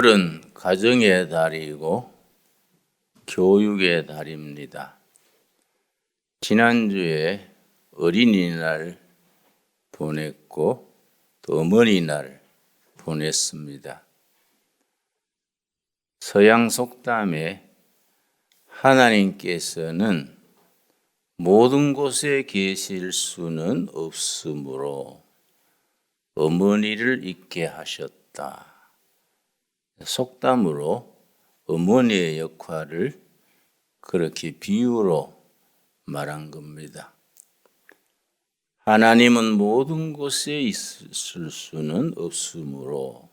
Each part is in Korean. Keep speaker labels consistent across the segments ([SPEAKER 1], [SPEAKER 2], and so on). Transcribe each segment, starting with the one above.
[SPEAKER 1] 6월은 가정의 달이고 교육의 달입니다. 지난주에 어린이날 보냈고 또 어머니날 보냈습니다. 서양 속담에 하나님께서는 모든 곳에 계실 수는 없으므로 어머니를 있게 하셨다. 속담으로 어머니의 역할을 그렇게 비유로 말한 겁니다. 하나님은 모든 곳에 있을 수는 없으므로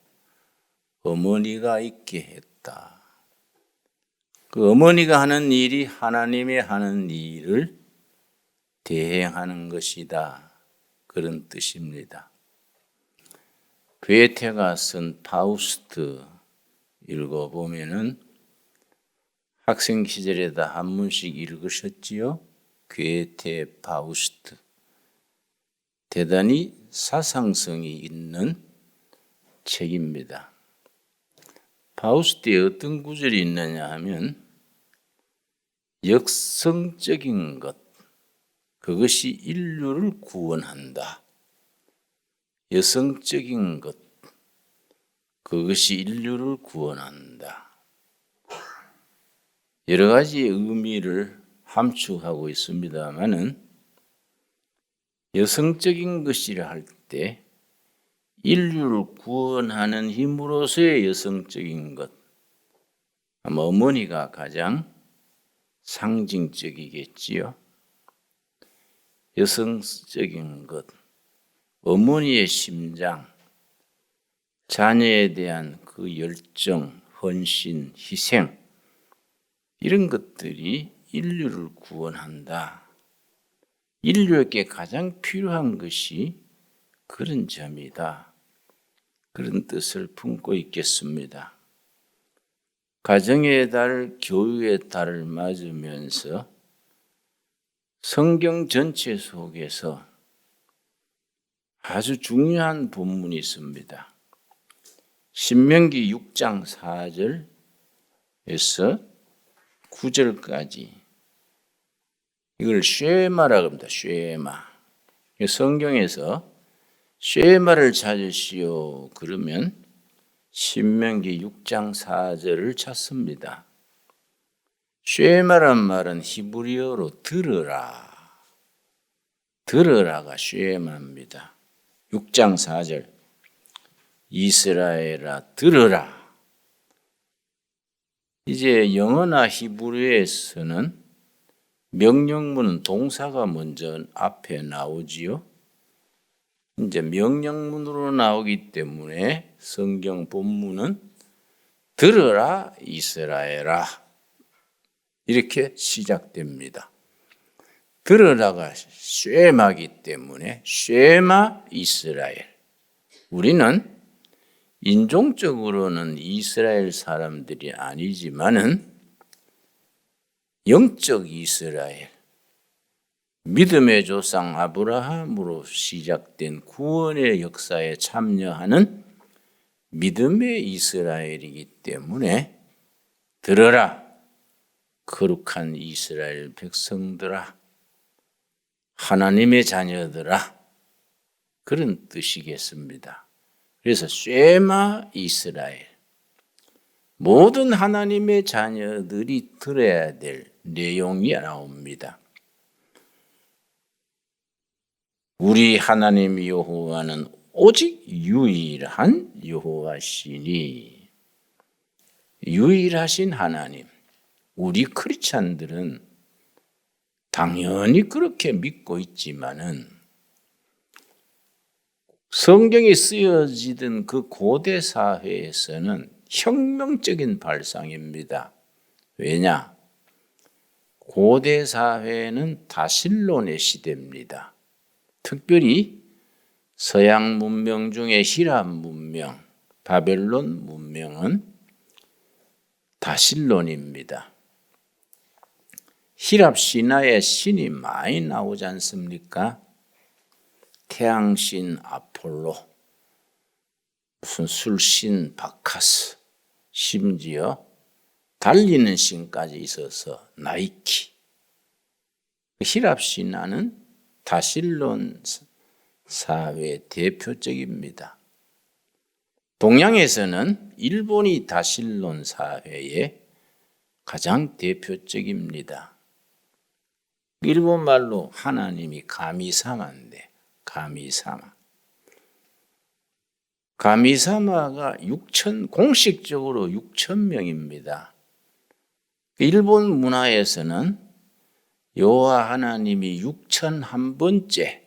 [SPEAKER 1] 어머니가 있게 했다. 그 어머니가 하는 일이 하나님이 하는 일을 대행하는 것이다. 그런 뜻입니다. 괴테가 쓴 파우스트 읽어보면은 학생 시절에다 한 번씩 읽으셨지요? 괴테 파우스트. 대단히 사상성이 있는 책입니다. 파우스트에 어떤 구절이 있느냐 하면 역성적인 것, 그것이 인류를 구원한다. 여성적인 것, 그것이 인류를 구원한다. 여러 가지 의미를 함축하고 있습니다만은 여성적인 것이라 할 때 인류를 구원하는 힘으로서의 여성적인 것, 아마 어머니가 가장 상징적이겠지요. 여성적인 것, 어머니의 심장, 자녀에 대한 그 열정, 헌신, 희생, 이런 것들이 인류를 구원한다. 인류에게 가장 필요한 것이 그런 점이다. 그런 뜻을 품고 있겠습니다. 가정의 달, 교육의 달을 맞으면서 성경 전체 속에서 아주 중요한 본문이 있습니다. 신명기 6장 4절에서 9절까지 이걸 쉐마라고 합니다. 쉐마. 성경에서 쉐마를 찾으시오 그러면 신명기 6장 4절을 찾습니다. 쉐마란 말은 히브리어로 들으라. 들으라가 쉐마입니다. 6장 4절 이스라엘아 들으라. 이제 영어나 히브리어에서는 명령문은 동사가 먼저 앞에 나오지요. 이제 명령문으로 나오기 때문에 성경 본문은 들으라 이스라엘아 이렇게 시작됩니다. 들으라가 쉐마기 때문에 쉐마 이스라엘. 우리는 인종적으로는 이스라엘 사람들이 아니지만은 영적 이스라엘, 믿음의 조상 아브라함으로 시작된 구원의 역사에 참여하는 믿음의 이스라엘이기 때문에 들어라 거룩한 이스라엘 백성들아, 하나님의 자녀들아, 그런 뜻이겠습니다. 그래서 쉐마 이스라엘, 모든 하나님의 자녀들이 들어야 될 내용이 나옵니다. 우리 하나님 여호와는 오직 유일한 여호와시니, 유일하신 하나님. 우리 크리스찬들은 당연히 그렇게 믿고 있지만은 성경이 쓰여지던 그 고대 사회에서는 혁명적인 발상입니다. 왜냐? 고대 사회는 다실론의 시대입니다. 특별히 서양 문명 중에 히랍 문명, 바벨론 문명은 다실론입니다. 히랍 신화에 신이 많이 나오지 않습니까? 태양신 아폴로, 무슨 술신 바카스, 심지어 달리는 신까지 있어서 나이키. 히랍 신화는 다실론 사회의 대표적입니다. 동양에서는 일본이 다실론 사회의 가장 대표적입니다. 일본 말로 하나님이 가미사마인데, 가미사마. 가미사마가 공식적으로 6,000명입니다. 일본 문화에서는 여호와 하나님이 6,001번째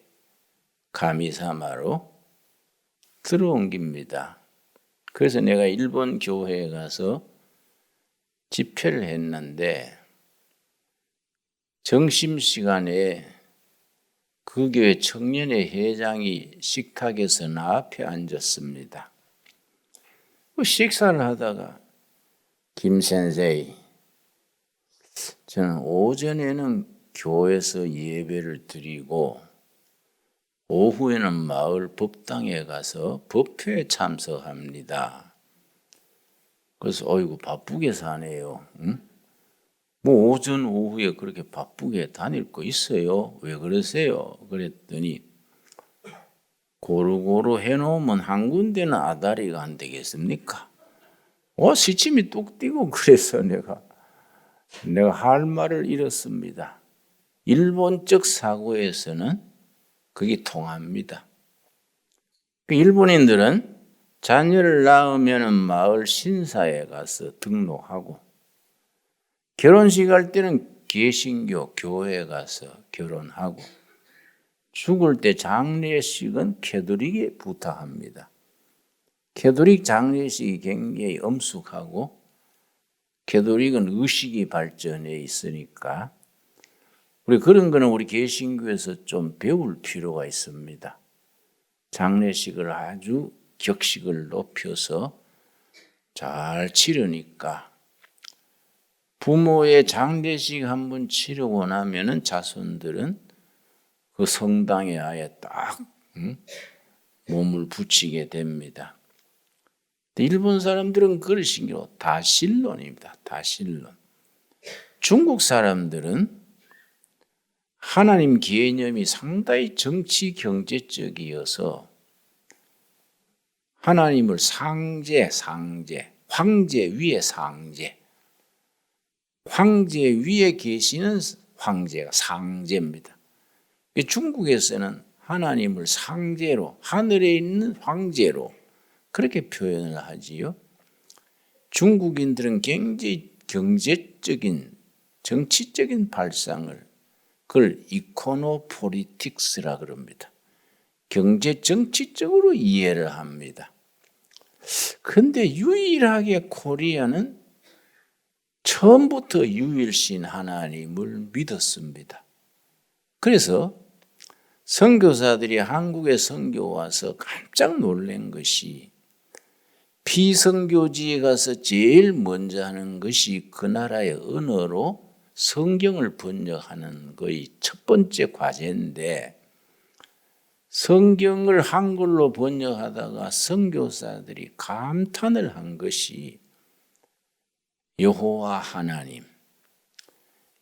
[SPEAKER 1] 가미사마로 들어옮깁니다. 그래서 내가 일본 교회에 가서 집회를 했는데 점심시간에 그 교회 청년회 회장이 식탁에서 나 앞에 앉았습니다. 식사를 하다가 김 선생이 저는 오전에는 교회에서 예배를 드리고 오후에는 마을 법당에 가서 법회에 참석합니다. 그래서 어이구 바쁘게 사네요. 응? 뭐 오전 오후에 그렇게 바쁘게 다닐 거 있어요? 왜 그러세요? 그랬더니 고루고루 해놓으면 한 군데는 아다리가 안 되겠습니까? 시침이 뚝 띄고 그래서 내가 할 말을 잃었습니다. 일본적 사고에서는 그게 통합니다. 일본인들은 자녀를 낳으면 마을 신사에 가서 등록하고 결혼식 할 때는 개신교 교회에 가서 결혼하고 죽을 때 장례식은 캐톨릭에 부탁합니다. 캐톨릭 장례식이 굉장히 엄숙하고 캐톨릭은 의식이 발전해 있으니까 우리 그런 거는 우리 개신교에서 좀 배울 필요가 있습니다. 장례식을 아주 격식을 높여서 잘 치르니까 부모의 장례식 한번 치르고 나면은 자손들은 그 성당에 아예 딱 몸을 붙이게 됩니다. 일본 사람들은 그걸 신기로 다신론입니다. 다신론. 중국 사람들은 하나님 개념이 상당히 정치 경제적이어서 하나님을 상제, 황제 위에 상제, 황제 위에 계시는 황제가 상제입니다. 중국에서는 하나님을 상제로, 하늘에 있는 황제로 그렇게 표현을 하지요. 중국인들은 굉장히 경제적인, 정치적인 발상을 그걸 이코노폴리틱스라 그럽니다. 경제 정치적으로 이해를 합니다. 그런데 유일하게 코리아는 처음부터 유일신 하나님을 믿었습니다. 그래서 선교사들이 한국에 선교 와서 깜짝 놀란 것이 피선교지에 가서 제일 먼저 하는 것이 그 나라의 언어로 성경을 번역하는 거의 첫 번째 과제인데 성경을 한글로 번역하다가 선교사들이 감탄을 한 것이 여호와 하나님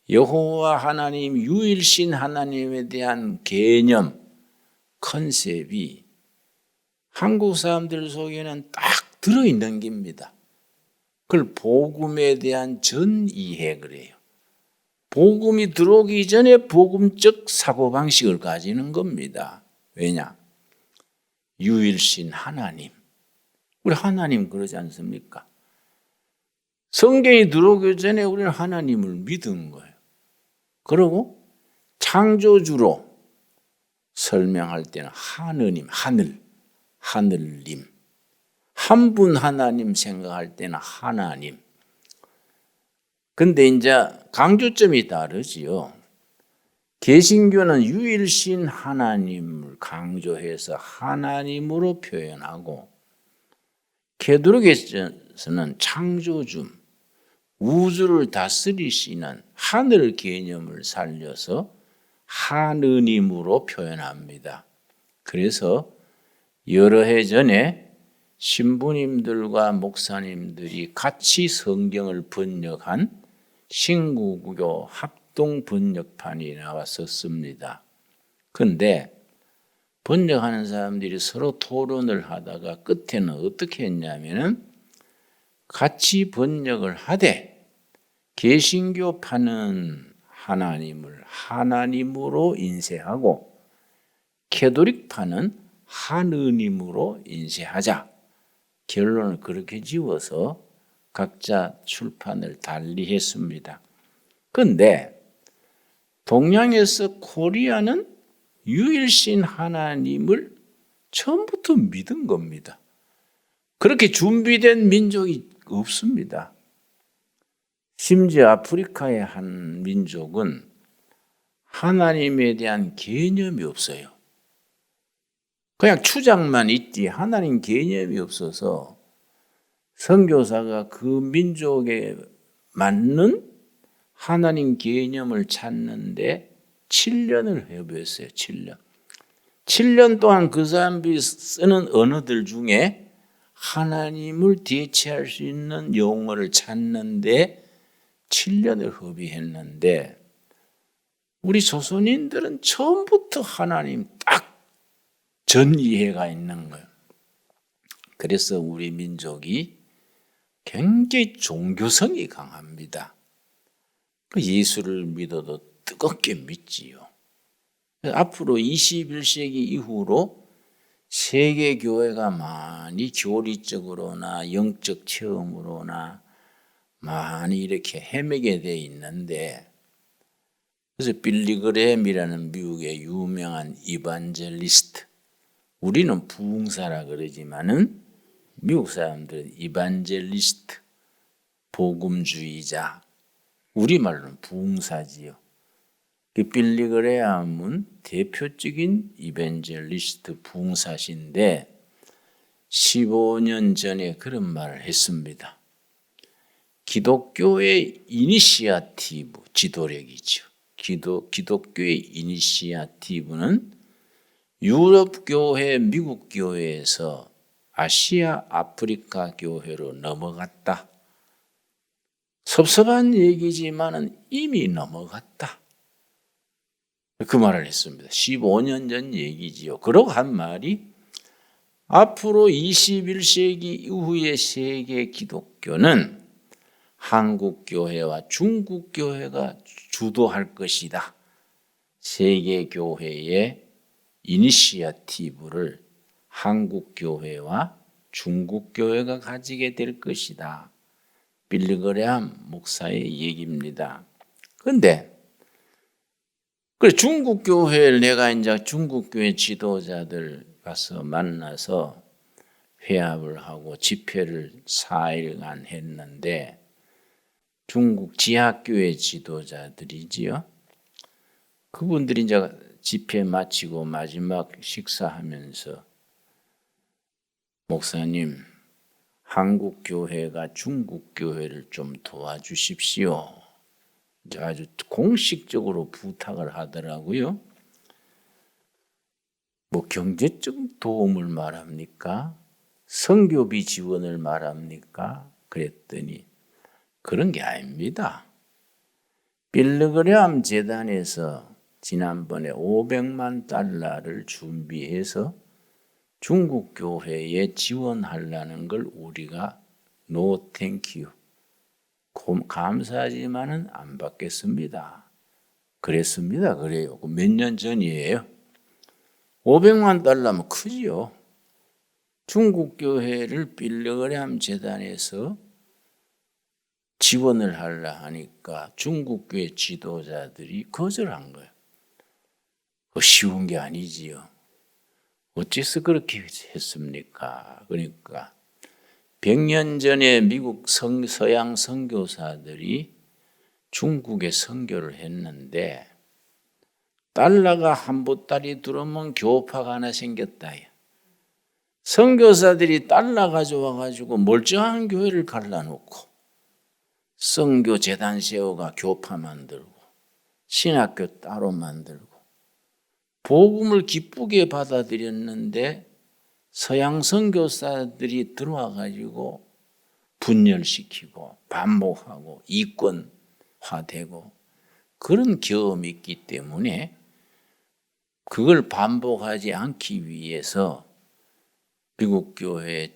[SPEAKER 1] 유일신 하나님에 대한 개념, 컨셉이 한국 사람들 속에는 딱 들어있는 겁니다. 그걸 복음에 대한 전이해 그래요. 복음이 들어오기 전에 복음적 사고방식을 가지는 겁니다. 왜냐? 유일신 하나님. 우리 하나님 그러지 않습니까? 성경이 들어오기 전에 우리는 하나님을 믿은 거예요. 그리고 창조주로 설명할 때는 하느님, 하늘님. 한 분 하나님 생각할 때는 하나님. 근데 이제 강조점이 다르지요. 개신교는 유일신 하나님을 강조해서 하나님으로 표현하고 개도릭에서는 창조주, 우주를 다스리시는 하늘 개념을 살려서 하느님으로 표현합니다. 그래서 여러 해 전에 신부님들과 목사님들이 같이 성경을 번역한 신구교 합동 번역판이 나왔었습니다. 그런데 번역하는 사람들이 서로 토론을 하다가 끝에는 어떻게 했냐면은 같이 번역을 하되 개신교파는 하나님을 하나님으로 인쇄하고 캐톨릭파는 하느님으로 인쇄하자. 결론을 그렇게 지어서 각자 출판을 달리 했습니다. 그런데 동양에서 코리아는 유일신 하나님을 처음부터 믿은 겁니다. 그렇게 준비된 민족이 없습니다. 심지어 아프리카의 한 민족은 하나님에 대한 개념이 없어요. 그냥 추장만 있지 하나님 개념이 없어서 선교사가 그 민족에 맞는 하나님 개념을 찾는데 7년을 해보였어요. 7년. 7년 동안 그 사람들이 쓰는 언어들 중에 하나님을 대체할 수 있는 용어를 찾는데 7년을 허비했는데 우리 조선인들은 처음부터 하나님 딱 전 이해가 있는 거예요. 그래서 우리 민족이 굉장히 종교성이 강합니다. 예수를 믿어도 뜨겁게 믿지요. 앞으로 21세기 이후로 세계 교회가 많이 교리적으로나 영적 체험으로나 많이 이렇게 헤매게 돼 있는데 그래서 빌리그램이라는 미국의 유명한 이반젤리스트 우리는 부흥사라 그러지만은 미국 사람들은 이반젤리스트 복음주의자 우리말로는 부흥사지요. 그 빌리그레함은 대표적인 이반젤리스트 부흥사신데 15년 전에 그런 말을 했습니다. 기독교의 이니시아티브 지도력이죠. 기독교의 이니시아티브는 유럽 교회, 미국 교회에서 아시아, 아프리카 교회로 넘어갔다. 섭섭한 얘기지만은 이미 넘어갔다. 그 말을 했습니다. 15년 전 얘기지요. 그러고 한 말이 앞으로 21세기 이후의 세계 기독교는 한국 교회와 중국 교회가 주도할 것이다. 세계 교회의 이니시어티브를 한국 교회와 중국 교회가 가지게 될 것이다. 빌리그레함 목사의 얘기입니다. 그런데 중국 교회를 내가 이제 중국 교회 지도자들 가서 만나서 회합을 하고 집회를 4일간 했는데 중국 지하교회 지도자들이지요. 그분들이 이제 집회 마치고 마지막 식사하면서 목사님, 한국 교회가 중국 교회를 좀 도와주십시오. 이제 아주 공식적으로 부탁을 하더라고요. 뭐 경제적 도움을 말합니까? 선교비 지원을 말합니까? 그랬더니 그런 게 아닙니다. 빌리그레함 재단에서 지난번에 500만 달러를 준비해서 중국 교회에 지원하려는 걸 우리가 no thank you. 감사하지만은 안 받겠습니다. 그랬습니다. 그래요. 몇 년 전이에요. 500만 달러면 크지요. 중국 교회를 빌리그레함 재단에서 지원을 하려 하니까 중국 교회 지도자들이 거절한 거예요. 쉬운 게 아니지요. 어째서 그렇게 했습니까? 그러니까 100년 전에 미국 서양 선교사들이 중국에 선교를 했는데 달러가 한 보따리 들어오면 교파가 하나 생겼다. 선교사들이 달러 가져와가지고 멀쩡한 교회를 갈라놓고 선교 재단 세워가 교파 만들고 신학교 따로 만들고 복음을 기쁘게 받아들였는데 서양 선교사들이 들어와 가지고 분열시키고 반목하고 이권화되고 그런 경험이 있기 때문에 그걸 반복하지 않기 위해서 미국 교회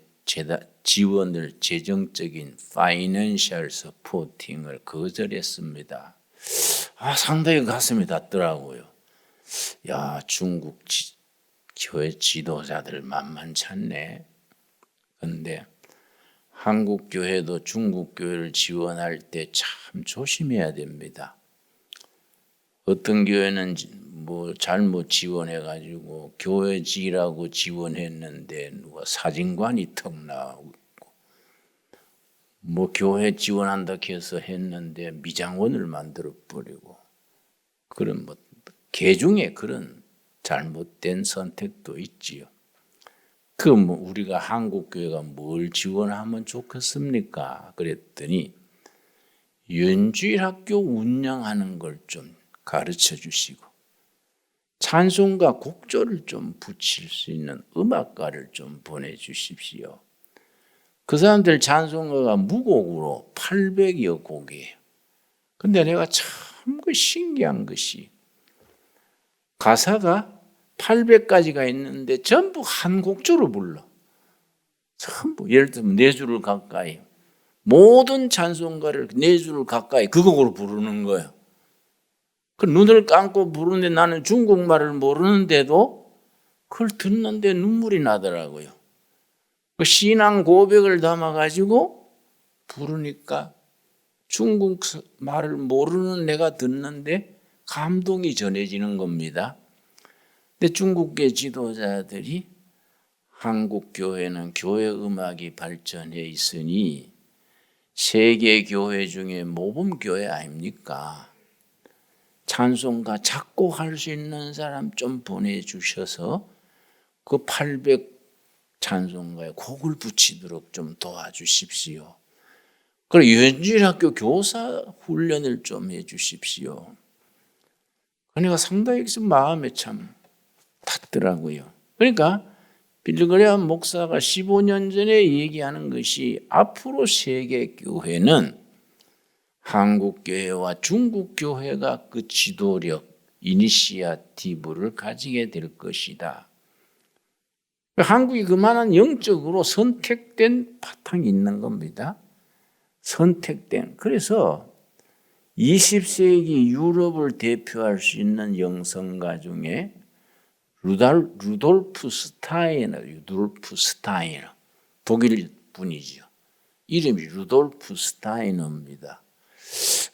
[SPEAKER 1] 지원을 재정적인 파이낸셜 서포팅을 거절했습니다. 상당히 가슴이 닿더라고요. 야, 중국 교회 지도자들 만만치 않네. 그런데 한국 교회도 중국 교회를 지원할 때 참 조심해야 됩니다. 어떤 교회는 잘못 지원해가지고 교회지라고 지원했는데 누가 사진관이 턱 나오고 교회 지원한다 해서 했는데 미장원을 만들어 버리고 그런 개중에 그런 잘못된 선택도 있지요. 우리가 한국 교회가 뭘 지원하면 좋겠습니까? 그랬더니 연주일학교 운영하는 걸 좀 가르쳐 주시고 찬송가 곡조를 좀 붙일 수 있는 음악가를 좀 보내주십시오. 그 사람들 찬송가가 무곡으로 800여 곡이에요. 근데 내가 참 신기한 것이 가사가 800가지가 있는데 전부 한 곡조로 불러. 전부 예를 들면 4줄을 가까이 모든 찬송가를 4줄을 가까이 그 곡으로 부르는 거예요. 그 눈을 감고 부르는데 나는 중국말을 모르는데도 그걸 듣는데 눈물이 나더라고요. 그 신앙 고백을 담아가지고 부르니까 중국말을 모르는 내가 듣는데 감동이 전해지는 겁니다. 근데 중국계 지도자들이 한국 교회는 교회 음악이 발전해 있으니 세계 교회 중에 모범 교회 아닙니까? 찬송가 작곡할 수 있는 사람 좀 보내주셔서 그 800 찬송가에 곡을 붙이도록 좀 도와주십시오. 그리고 연주일학교 교사 훈련을 좀 해주십시오. 그러니까 상당히 마음에 참 닿더라고요. 그러니까 빌리그레암 목사가 15년 전에 얘기하는 것이 앞으로 세계 교회는 한국 교회와 중국 교회가 그 지도력, 이니시아티브를 가지게 될 것이다. 한국이 그만한 영적으로 선택된 바탕이 있는 겁니다. 선택된. 그래서 20세기 유럽을 대표할 수 있는 영성가 중에 루돌프 스타이너, 독일 분이죠. 이름이 루돌프 스타이너입니다.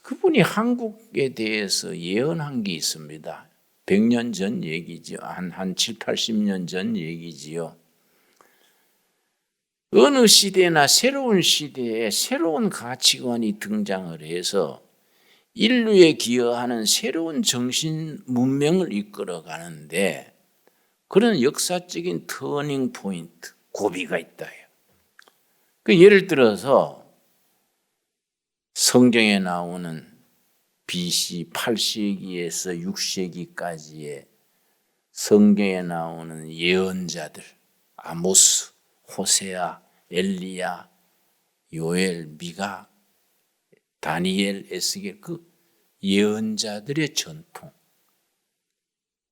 [SPEAKER 1] 그분이 한국에 대해서 예언한 게 있습니다. 100년 전 얘기죠. 한 7, 80년 전 얘기지요. 어느 시대나 새로운 시대에 새로운 가치관이 등장을 해서 인류에 기여하는 새로운 정신 문명을 이끌어 가는데 그런 역사적인 터닝 포인트, 고비가 있다. 예를 들어서 성경에 나오는 BC 8세기에서 6세기까지의 성경에 나오는 예언자들, 아모스, 호세아, 엘리야, 요엘, 미가, 다니엘, 에스겔, 그 예언자들의 전통.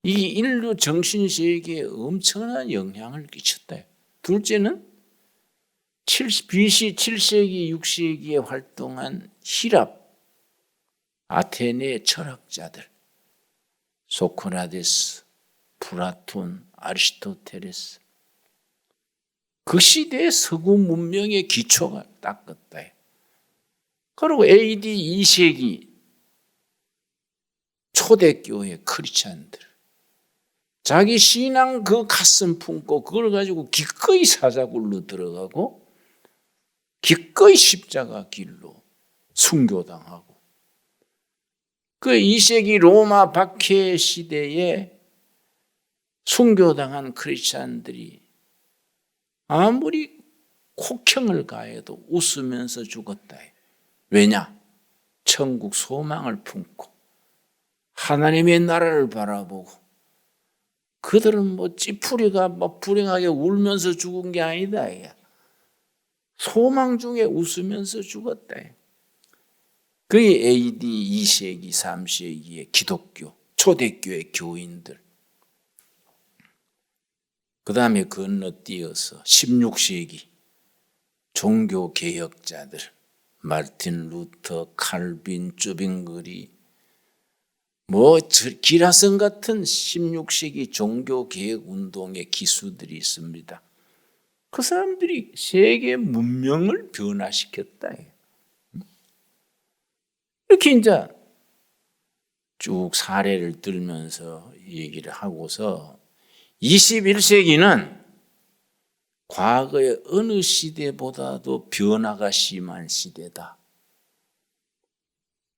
[SPEAKER 1] 이 인류 정신세계에 엄청난 영향을 끼쳤다. 둘째는 BC 7세기, 6세기에 활동한 히랍, 아테네 철학자들, 소크라테스, 플라톤, 아리스토텔레스. 그 시대의 서구 문명의 기초가 닦았다. 그리고 AD 2세기 초대교회 크리스찬들. 자기 신앙 그 가슴 품고 그걸 가지고 기꺼이 사자굴로 들어가고 기꺼이 십자가 길로 순교당하고 그 2세기 로마 박해 시대에 순교당한 크리스찬들이 아무리酷형을 가해도 웃으면서 죽었다. 왜냐? 천국 소망을 품고 하나님의 나라를 바라보고 그들은 뭐 찌푸리가 막 불행하게 울면서 죽은 게 아니다. 소망 중에 웃으면서 죽었다. 그게 AD 2세기, 3세기의 기독교, 초대교회 교인들. 그 다음에 건너뛰어서 16세기 종교개혁자들, 마르틴 루터, 칼빈, 쭈빙거리, 기라성 같은 16세기 종교개혁 운동의 기수들이 있습니다. 그 사람들이 세계 문명을 변화시켰다. 이렇게 이제 쭉 사례를 들면서 얘기를 하고서 21세기는 과거의 어느 시대보다도 변화가 심한 시대다.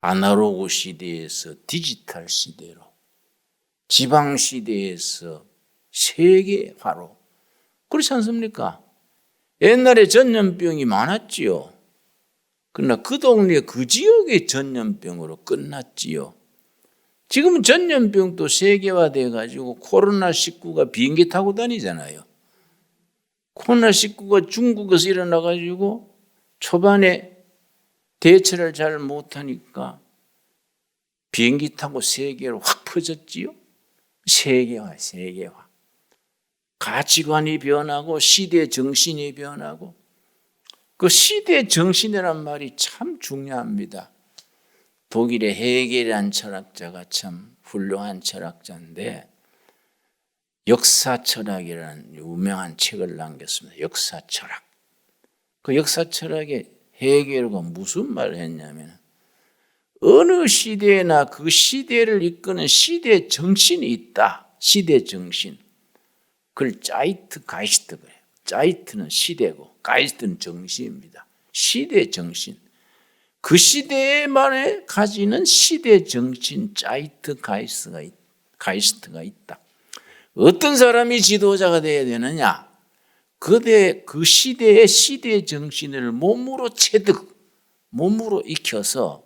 [SPEAKER 1] 아날로그 시대에서 디지털 시대로, 지방 시대에서 세계화로. 그렇지 않습니까? 옛날에 전염병이 많았지요. 그러나 그 동네 그 지역의 전염병으로 끝났지요. 지금은 전염병도 세계화돼 가지고 코로나19가 비행기 타고 다니잖아요. 코로나19가 중국에서 일어나 가지고 초반에 대처를 잘 못하니까 비행기 타고 세계로 확 퍼졌지요. 세계화. 가치관이 변하고 시대 정신이 변하고, 그 시대 정신이란 말이 참 중요합니다. 독일의 헤겔이라는 철학자가 참 훌륭한 철학자인데 역사철학이라는 유명한 책을 남겼습니다. 역사철학. 그 역사철학에 헤겔가 무슨 말을 했냐면, 어느 시대나 그 시대를 이끄는 시대 정신이 있다. 시대 정신. 그걸 짜이트가이스트 그래요. 짜이트는 시대고 가이스트는 정신입니다. 시대 정신. 그 시대만에 가지는 시대 정신, 짜이트가이스트가 있다. 어떤 사람이 지도자가 되어야 되느냐? 그 시대의 시대 정신을 몸으로 체득, 몸으로 익혀서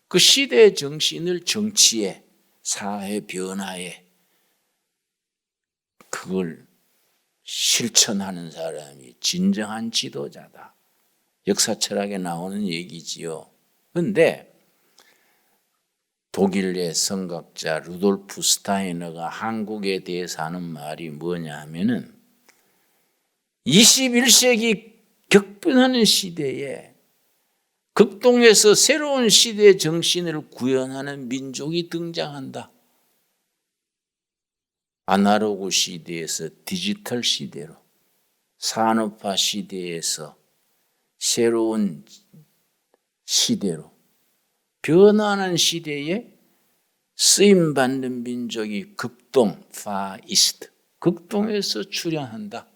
[SPEAKER 1] 그 시대 정신을 정치에, 사회 변화에 그걸 실천하는 사람이 진정한 지도자다. 역사 철학에 나오는 얘기지요. 그런데 독일의 성각자 루돌프 스타이너가 한국에 대해서 하는 말이 뭐냐 하면은 21세기 격변하는 시대에 극동에서 새로운 시대 정신을 구현하는 민족이 등장한다. 아날로그 시대에서 디지털 시대로, 산업화 시대에서 새로운 시대로 변화하는 시대에 쓰임받는 민족이 극동, 파이스트, 극동에서 출현한다.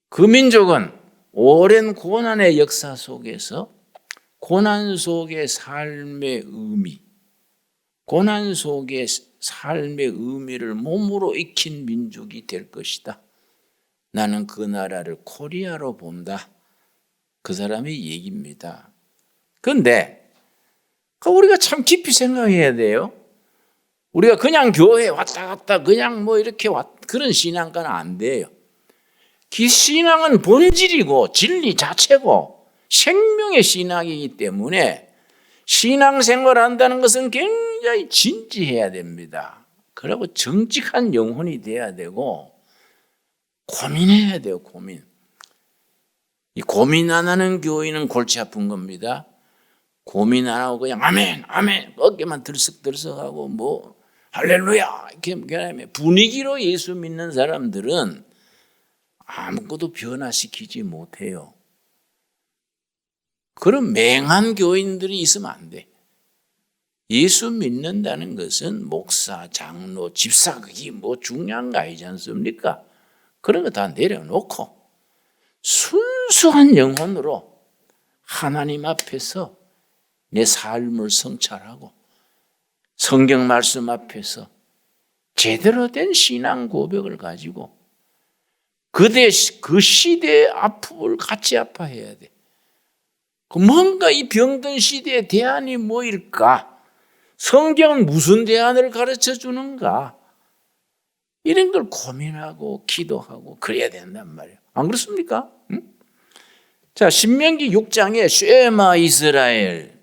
[SPEAKER 1] 그 민족은 오랜 고난의 역사 속에서 고난 속의 삶의 의미, 고난 속의 삶의 의미를 몸으로 익힌 민족이 될 것이다. 나는 그 나라를 코리아로 본다. 그 사람의 얘기입니다. 그런데 우리가 참 깊이 생각해야 돼요. 우리가 그냥 교회 왔다 갔다 그냥 이렇게 그런 신앙가는 안 돼요. 그 신앙은 본질이고 진리 자체고 생명의 신앙이기 때문에 신앙생활을 한다는 것은 굉장히 진지해야 됩니다. 그리고 정직한 영혼이 돼야 되고 고민해야 돼요. 이 고민 안 하는 교인은 골치 아픈 겁니다. 고민 안 하고 그냥 아멘 어깨만 들썩들썩하고 할렐루야 이렇게 분위기로 예수 믿는 사람들은 아무것도 변화시키지 못해요. 그런 맹한 교인들이 있으면 안 돼. 예수 믿는다는 것은 목사, 장로, 집사 그게 중요한 거 아니지 않습니까? 그런 거 다 내려놓고 순수한 영혼으로 하나님 앞에서 내 삶을 성찰하고 성경 말씀 앞에서 제대로 된 신앙 고백을 가지고 그 시대의 아픔을 같이 아파해야 돼. 뭔가 이 병든 시대의 대안이 뭐일까? 성경은 무슨 대안을 가르쳐 주는가? 이런 걸 고민하고 기도하고 그래야 된단 말이에요. 안 그렇습니까? 응? 자, 신명기 6장에 쉐마 이스라엘,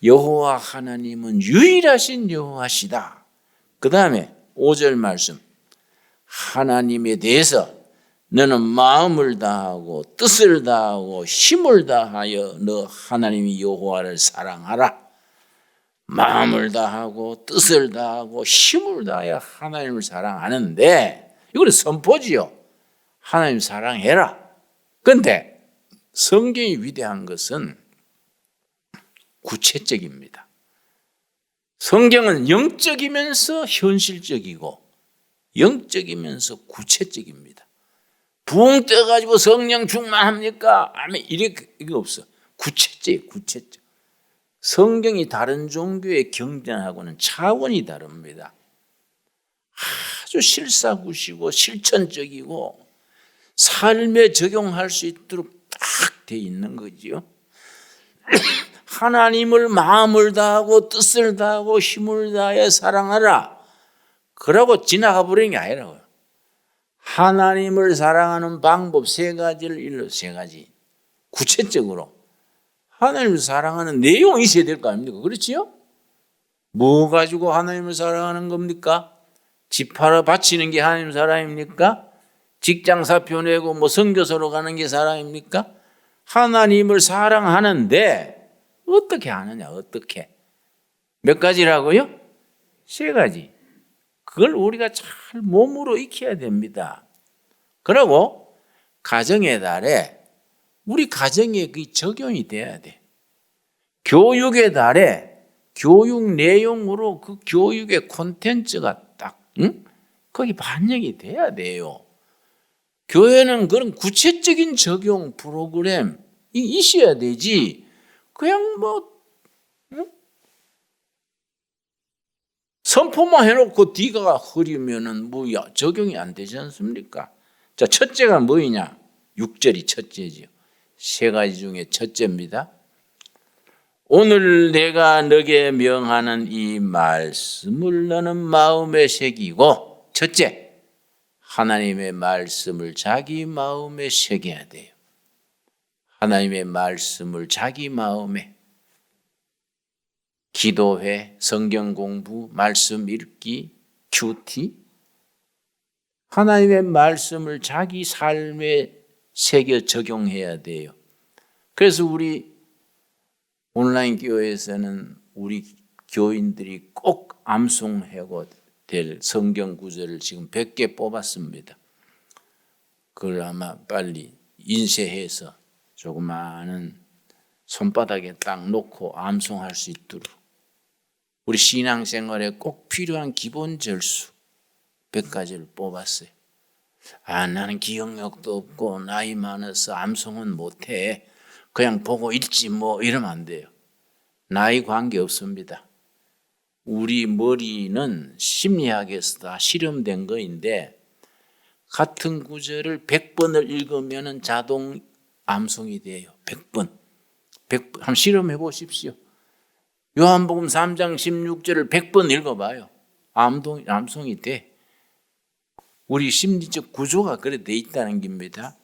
[SPEAKER 1] 여호와 하나님은 유일하신 여호와시다. 그 다음에 5절 말씀, 하나님에 대해서 너는 마음을 다하고 뜻을 다하고 힘을 다하여 너 하나님이 여호와를 사랑하라. 마음을 다하고 뜻을 다하고 힘을 다하여 하나님을 사랑하는데, 이거는 선포지요. 하나님 사랑해라. 그런데 성경이 위대한 것은 구체적입니다. 성경은 영적이면서 현실적이고 영적이면서 구체적입니다. 부흥 떠가지고 성령 충만합니까? 아멘. 이게 없어. 구체적, 구체적. 성경이 다른 종교의 경전하고는 차원이 다릅니다. 아주 실사구시고 실천적이고 삶에 적용할 수 있도록 딱 돼 있는 거지요. 하나님을 마음을 다하고 뜻을 다하고 힘을 다해 사랑하라. 그러고 지나가 버리는 게 아니라고요. 하나님을 사랑하는 방법 세 가지를 일러, 세 가지. 구체적으로. 하나님을 사랑하는 내용이 있어야 될 거 아닙니까? 그렇지요? 뭐 가지고 하나님을 사랑하는 겁니까? 집 팔아 바치는 게 하나님 사랑입니까? 직장 사표 내고 뭐 선교소로 가는 게 사랑입니까? 하나님을 사랑하는데 어떻게 하느냐? 어떻게? 몇 가지라고요? 세 가지. 그걸 우리가 잘 몸으로 익혀야 됩니다. 그리고 가정의 달에 우리 가정에 그 적용이 돼야 돼. 교육의 달에 교육 내용으로 그 교육의 콘텐츠가 딱 거기 반영이 돼야 돼요. 교회는 그런 구체적인 적용 프로그램이 있어야 되지. 그냥 뭐 선포만 해놓고 뒤가 흐리면은 뭐야 적용이 안 되지 않습니까? 자, 첫째가 뭐이냐? 6절이 첫째지요. 세 가지 중에 첫째입니다. 오늘 내가 너게 명하는 이 말씀을 너는 마음에 새기고, 첫째, 하나님의 말씀을 자기 마음에 새겨야 돼요. 하나님의 말씀을 자기 마음에. 기도회, 성경 공부, 말씀 읽기, 큐티. 하나님의 말씀을 자기 삶에 새겨 적용해야 돼요. 그래서 우리 온라인 교회에서는 우리 교인들이 꼭 암송하고 될 성경 구절을 지금 100개 뽑았습니다. 그걸 아마 빨리 인쇄해서 조그마한 손바닥에 딱 놓고 암송할 수 있도록 우리 신앙생활에 꼭 필요한 기본 절수 100가지를 뽑았어요. 나는 기억력도 없고 나이 많아서 암송은 못해. 그냥 보고 읽지 뭐 이러면 안 돼요. 나이 관계 없습니다. 우리 머리는 심리학에서 다 실험된 거인데 같은 구절을 100번을 읽으면 자동 암송이 돼요. 100번. 한번 실험해 보십시오. 요한복음 3장 16절을 100번 읽어봐요. 암송이 돼. 우리 심리적 구조가 그래 돼 있다는 겁니다.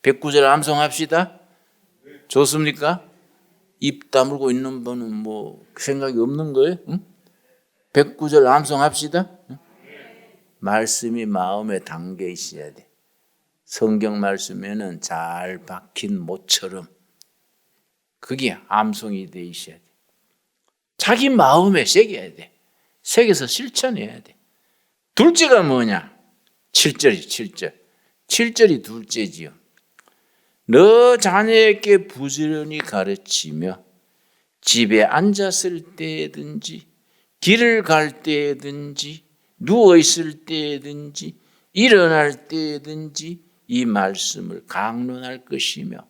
[SPEAKER 1] 109절 암송합시다. 좋습니까? 입 다물고 있는 분은 뭐 생각이 없는 거예요? 응? 109절 암송합시다. 응? 말씀이 마음에 담겨 있어야 돼. 성경 말씀에는 잘 박힌 못처럼 그게 암송이 돼 있어야 돼. 자기 마음에 새겨야 돼. 새겨서 실천해야 돼. 둘째가 뭐냐? 7절이 7절이 둘째지요. 너 자녀에게 부지런히 가르치며 집에 앉았을 때든지 길을 갈 때든지 누워 있을 때든지 일어날 때든지 이 말씀을 강론할 것이며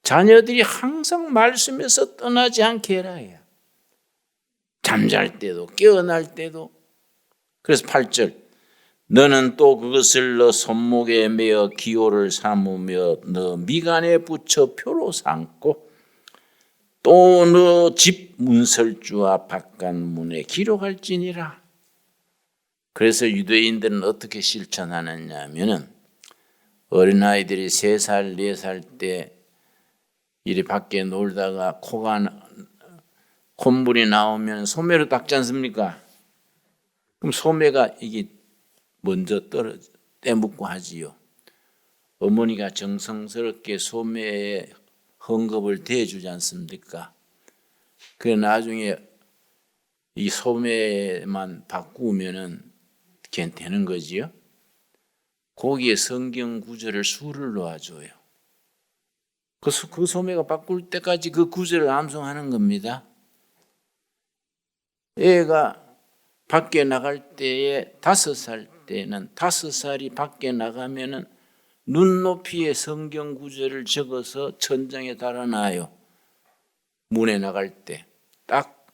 [SPEAKER 1] 자녀들이 항상 말씀에서 떠나지 않게 해라 해요. 잠잘 때도 깨어날 때도. 그래서 8절 너는 또 그것을 너 손목에 매어 기호를 삼으며 너 미간에 붙여 표로 삼고 또 너 집 문설주와 바깥문에 기록할지니라. 그래서 유대인들은 어떻게 실천하느냐 하면은 어린아이들이 3살, 4살 때 이리 밖에 놀다가 콧물이 나오면 소매로 닦지 않습니까? 그럼 소매가 이게 먼저 떼묻고 하지요. 어머니가 정성스럽게 소매에 헝겊을 대주지 않습니까? 그래 나중에 이 소매만 바꾸면은 되는 거지요. 거기에 성경 구절을 수를 놓아줘요. 그 소매가 바꿀 때까지 그 구절을 암송하는 겁니다. 애가 밖에 나갈 때에 5살 때는 5살이 밖에 나가면은 눈높이에 성경 구절을 적어서 천장에 달아놔요. 문에 나갈 때 딱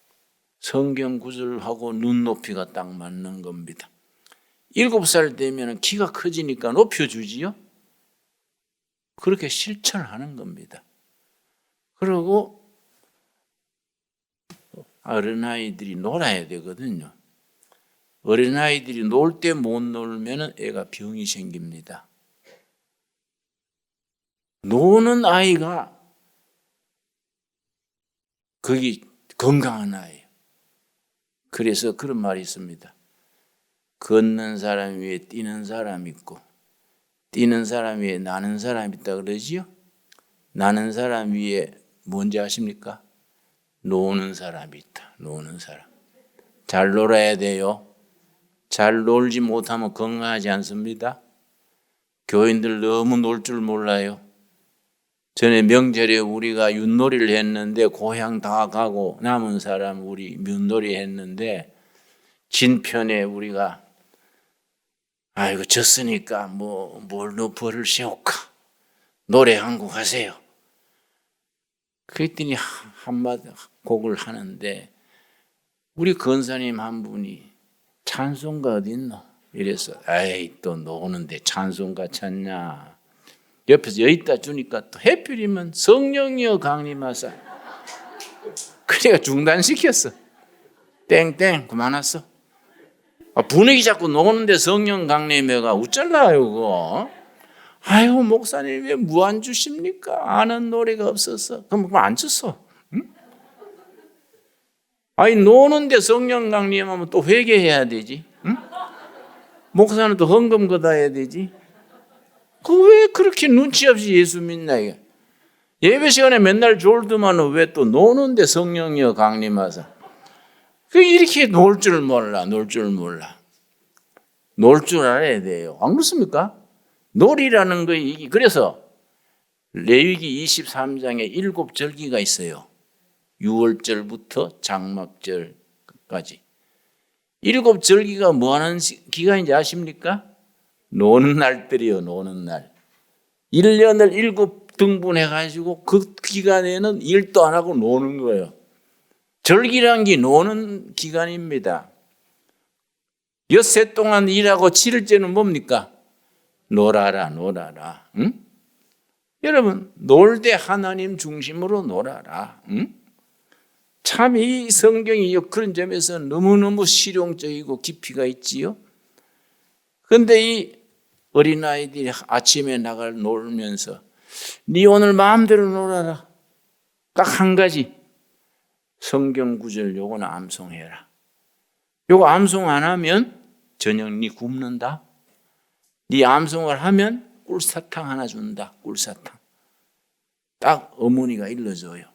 [SPEAKER 1] 성경 구절하고 눈높이가 딱 맞는 겁니다. 7살 되면 키가 커지니까 높여주지요. 그렇게 실천하는 겁니다. 그리고 어린아이들이 놀아야 되거든요. 어린아이들이 놀 때 못 놀면 애가 병이 생깁니다. 노는 아이가 거기 건강한 아이예요. 그래서 그런 말이 있습니다. 걷는 사람 위에 뛰는 사람 있고 뛰는 사람 위에 나는 사람 있다 그러지요. 나는 사람 위에 뭔지 아십니까? 노는 사람이 있다. 노는 사람. 잘 놀아야 돼요. 잘 놀지 못하면 건강하지 않습니다. 교인들 너무 놀 줄 몰라요. 전에 명절에 우리가 윷놀이를 했는데 고향 다 가고 남은 사람 우리 윷놀이 했는데 진편에 우리가 아이고 졌으니까 뭘로 벌을 세울까? 노래 한 곡 하세요. 그랬더니 한마디 곡을 하는데 우리 권사님 한 분이 찬송가 어디 있노? 이래서 에이 또 노는데 찬송가 찾냐? 옆에서 여기다 주니까 또 해필이면 성령이여 강림하사. 그러니까 중단시켰어. 땡땡 그만했어. 분위기 자꾸 노는데 성령 강림해가 웃잘라요 그거. 아이고 목사님 왜 무안 주십니까? 아는 노래가 없어서. 그럼 안 줬어. 응? 아니 노는데 성령 강림하면 또 회개해야 되지. 응? 목사는 또 헌금 걷어야 되지. 그 왜 그렇게 눈치 없이 예수 믿나 이게. 예배 시간에 맨날 졸더만은 왜 또 노는데 성령이여 강림하사. 그 이렇게 놀 줄 몰라. 놀 줄 알아야 돼요. 안 그렇습니까? 놀이라는 거 그래서 레위기 23장에 7절기가 있어요. 6월절부터 장막절까지. 7절기가 뭐 하는 기간인지 아십니까? 노는 날들이요. 노는 날. 1년을 7등분해가지고 그 기간에는 일도 안 하고 노는 거예요. 절기란 게 노는 기간입니다. 엿새 동안 일하고 7일째는 뭡니까? 놀아라. 응? 여러분 놀 때 하나님 중심으로 놀아라. 응? 참 이 성경이 그런 점에서 너무너무 실용적이고 깊이가 있지요. 그런데 이 어린아이들이 아침에 나가 놀면서 네 오늘 마음대로 놀아라. 딱 한 가지 성경 구절 요거는 암송해라. 요거 암송 안 하면 저녁 네 굶는다. 네 암송을 하면 꿀사탕 하나 준다. 꿀사탕. 딱 어머니가 일러줘요.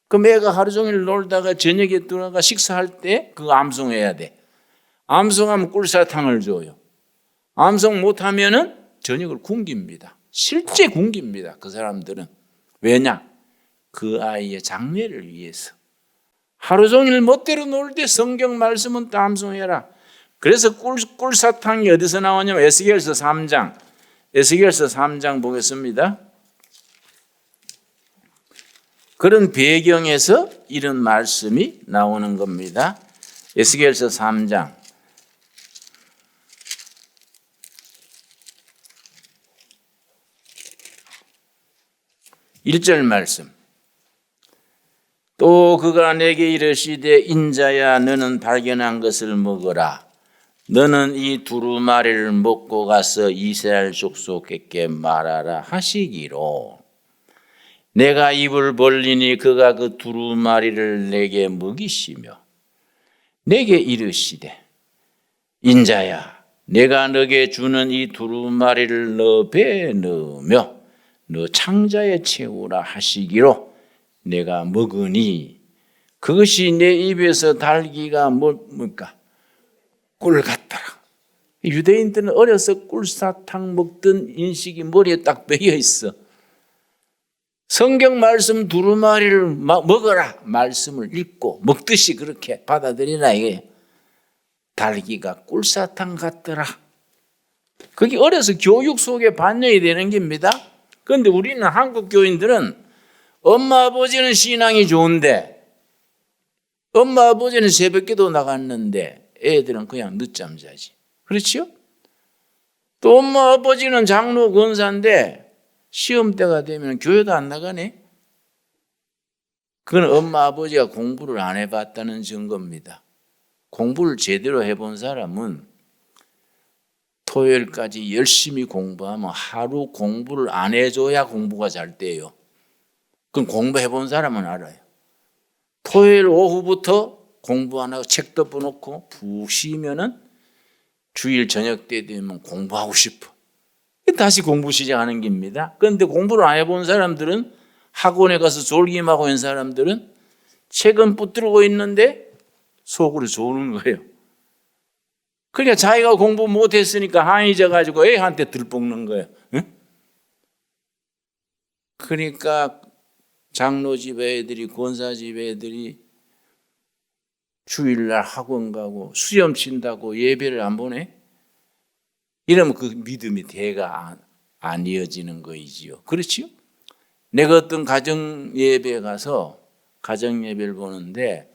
[SPEAKER 1] 그럼 애가 하루 종일 놀다가 저녁에 들어가 식사할 때 그거 암송해야 돼. 암송하면 꿀사탕을 줘요. 암송 못하면은 저녁을 굶깁니다. 실제 굶깁니다. 그 사람들은. 왜냐? 그 아이의 장래를 위해서. 하루 종일 멋대로 놀 때 성경 말씀은 또 암송해라. 그래서 꿀사탕이 어디서 나오냐면 에스겔서 3장. 에스겔서 3장 보겠습니다. 그런 배경에서 이런 말씀이 나오는 겁니다. 에스겔서 3장. 1절 말씀. 또 그가 내게 이르시되 인자야 너는 발견한 것을 먹어라. 너는 이 두루마리를 먹고 가서 이스라엘 족속에게 말하라 하시기로 내가 입을 벌리니 그가 그 두루마리를 내게 먹이시며 내게 이르시되 인자야 내가 너게 주는 이 두루마리를 너 배에 넣으며 너 창자에 채우라 하시기로 내가 먹으니 그것이 내 입에서 달기가 뭡니까? 꿀 같더라. 유대인들은 어려서 꿀사탕 먹던 인식이 머리에 딱 배어 있어. 성경 말씀 두루마리를 먹어라 말씀을 읽고 먹듯이 그렇게 받아들이나 이게 달기가 꿀사탕 같더라. 그게 어려서 교육 속에 반영이 되는 겁니다. 그런데 우리는 한국 교인들은 엄마 아버지는 신앙이 좋은데 엄마 아버지는 새벽기도 나갔는데 애들은 그냥 늦잠 자지. 그렇죠? 또 엄마 아버지는 장로 권사인데 시험 때가 되면 교회도 안 나가네. 그건 엄마 아버지가 공부를 안 해봤다는 증거입니다. 공부를 제대로 해본 사람은 토요일까지 열심히 공부하면 하루 공부를 안 해줘야 공부가 잘 돼요. 그건 공부해본 사람은 알아요. 토요일 오후부터 공부 안 하고 책 덮어놓고 푹 쉬면은 주일 저녁 때 되면 공부하고 싶어. 다시 공부 시작하는 겁니다. 그런데 공부를 안 해본 사람들은 학원에 가서 졸기만 있는 사람들은 책은 붙들고 있는데 속으로 조는 거예요. 그러니까 자기가 공부 못했으니까 한이져 가지고 애한테 들볶는 거예요. 응? 그러니까 장로집 애들이 권사집 애들이 주일날 학원 가고 수염 친다고 예배를 안 보내? 이러면 그 믿음이 대가 안 이어지는 거이지요. 그렇지요? 내가 어떤 가정 예배에 가서 가정 예배를 보는데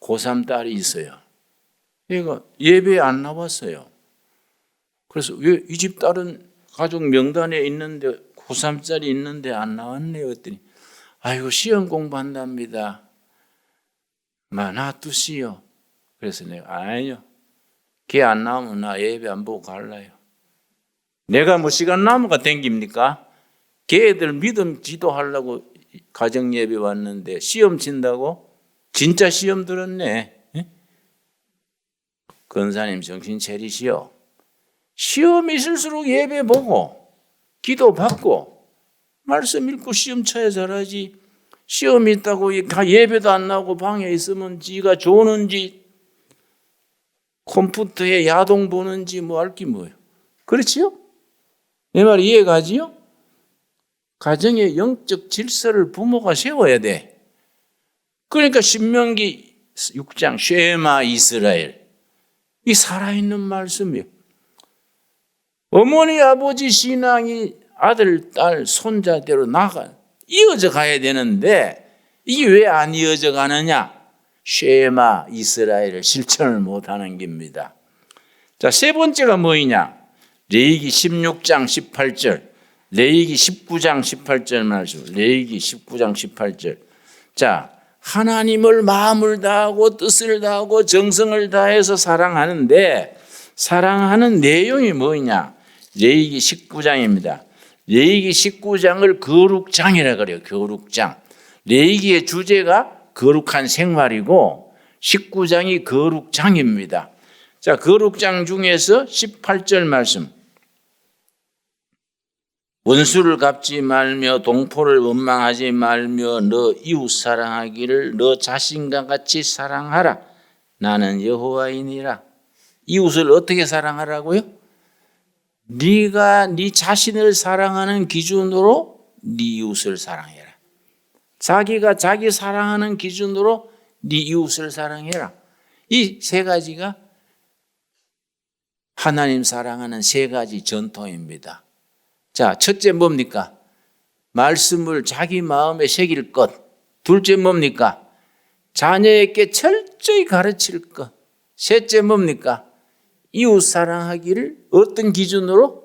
[SPEAKER 1] 고3 딸이 있어요. 얘가 예배에 안 나왔어요. 그래서 왜 이 집 딸은 가족 명단에 있는데 고3짜리 있는데 안 나왔네요. 그랬더니 아이고 시험 공부한답니다. 놔두시오. 그래서 내가 아니요. 걔 안 나오면 나 예배 안 보고 갈라요. 내가 뭐 시간 남은가 댕깁니까? 걔들 믿음 지도하려고 가정 예배 왔는데 시험 친다고? 진짜 시험 들었네. 권사님 정신 차리시오. 시험 있을수록 예배 보고 기도 받고 말씀 읽고 시험 쳐야 잘하지. 시험 있다고 다 예배도 안 나오고 방에 있으면 지가 조는지 컴퓨터에 야동 보는지 뭐 알 게 뭐예요. 그렇지요? 내 말 이해가지요? 가정의 영적 질서를 부모가 세워야 돼. 그러니까 신명기 6장 쉐마 이스라엘 이 살아있는 말씀이에요. 어머니 아버지 신앙이 아들 딸 손자대로 이어져 가야 되는데 이게 왜 안 이어져 가느냐? 쉐마 이스라엘을 실천을 못하는 겁니다. 자, 세 번째가 뭐이냐? 레위기 16장 18절, 레위기 19장 18절 말씀, 레위기 19장 18절. 자, 하나님을 마음을 다하고 뜻을 다하고 정성을 다해서 사랑하는데 사랑하는 내용이 뭐냐? 레위기 19장입니다. 레위기 19장을 거룩장이라 그래요. 거룩장. 레위기의 주제가 거룩한 생활이고 19장이 거룩장입니다. 자, 거룩장 중에서 18절 말씀. 원수를 갚지 말며 동포를 원망하지 말며 너 이웃 사랑하기를 너 자신과 같이 사랑하라. 나는 여호와이니라. 이웃을 어떻게 사랑하라고요? 네가 네 자신을 사랑하는 기준으로 네 이웃을 사랑해라. 자기가 자기 사랑하는 기준으로 네 이웃을 사랑해라. 이 세 가지가 하나님 사랑하는 세 가지 전통입니다. 자, 첫째 뭡니까? 말씀을 자기 마음에 새길 것. 둘째 뭡니까? 자녀에게 철저히 가르칠 것. 셋째 뭡니까? 이웃 사랑하기를 어떤 기준으로?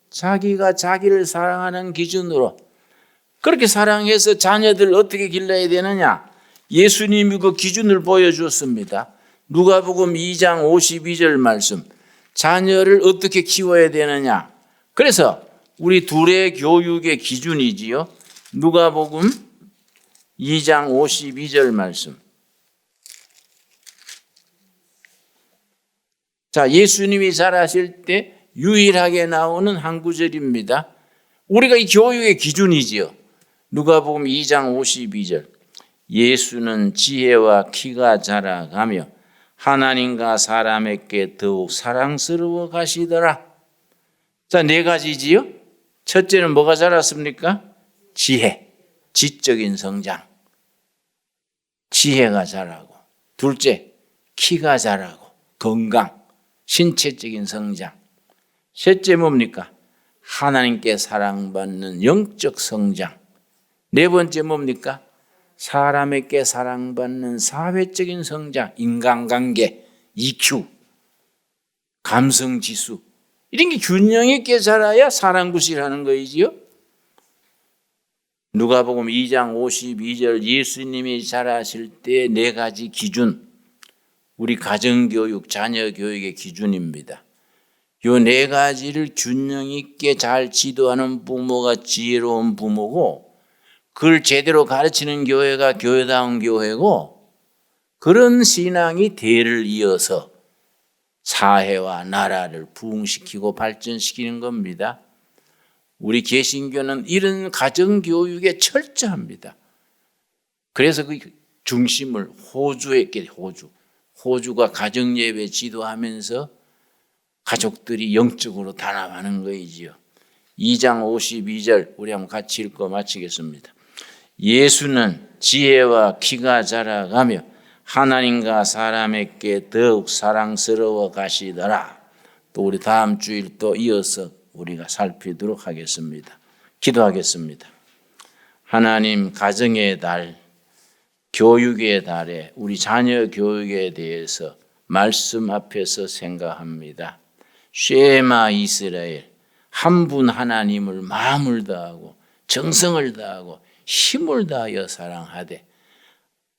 [SPEAKER 1] 자기가 자기를 사랑하는 기준으로. 그렇게 사랑해서 자녀들 어떻게 길러야 되느냐? 예수님이 그 기준을 보여주었습니다. 누가복음 2장 52절 말씀. 자녀를 어떻게 키워야 되느냐. 그래서 우리 둘의 교육의 기준이지요. 누가복음 2장 52절 말씀. 자, 예수님이 자라실 때 유일하게 나오는 한 구절입니다. 우리가 이 교육의 기준이지요. 누가복음 2장 52절. 예수는 지혜와 키가 자라가며 하나님과 사람에게 더욱 사랑스러워 가시더라. 자, 네 가지지요. 첫째는 뭐가 자랐습니까? 지혜, 지적인 성장. 지혜가 자라고. 둘째, 키가 자라고. 건강, 신체적인 성장. 셋째 뭡니까? 하나님께 사랑받는 영적 성장. 네 번째 뭡니까? 사람에게 사랑받는 사회적인 성장, 인간관계, EQ, 감성지수. 이런 게 균형 있게 자라야 사랑구실하는 거이지요. 누가복음 2장 52절 예수님이 자라실 때 네 가지 기준, 우리 가정교육, 자녀교육의 기준입니다. 요 네 가지를 균형 있게 잘 지도하는 부모가 지혜로운 부모고, 그걸 제대로 가르치는 교회가 교회다운 교회고, 그런 신앙이 대를 이어서 사회와 나라를 부흥시키고 발전시키는 겁니다. 우리 개신교는 이런 가정교육에 철저합니다. 그래서 그 중심을 호주에 있게, 호주가 가정예배 지도하면서 가족들이 영적으로 단합하는 거이지요. 2장 52절 우리 한번 같이 읽고 마치겠습니다. 예수는 지혜와 키가 자라가며 하나님과 사람에게 더욱 사랑스러워 가시더라. 또 우리 다음 주일 또 이어서 우리가 살피도록 하겠습니다. 기도하겠습니다. 하나님, 가정의 달, 교육의 달에 우리 자녀 교육에 대해서 말씀 앞에서 생각합니다. 쉐마 이스라엘, 한 분 하나님을 마음을 다하고 정성을 다하고 힘을 다하여 사랑하되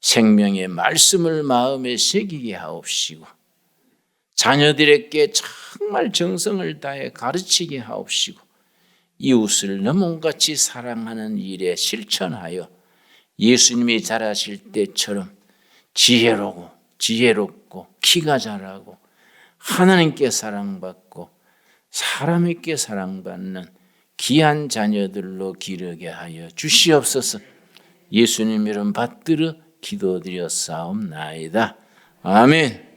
[SPEAKER 1] 생명의 말씀을 마음에 새기게 하옵시고 자녀들에게 정말 정성을 다해 가르치게 하옵시고 이웃을 내 몸같이 사랑하는 일에 실천하여 예수님이 자라실 때처럼 지혜롭고 키가 자라고 하나님께 사랑받고 사람에게 사랑받는 귀한 자녀들로 기르게 하여 주시옵소서. 예수님 이름 받들어 기도드렸사옵나이다. 아멘.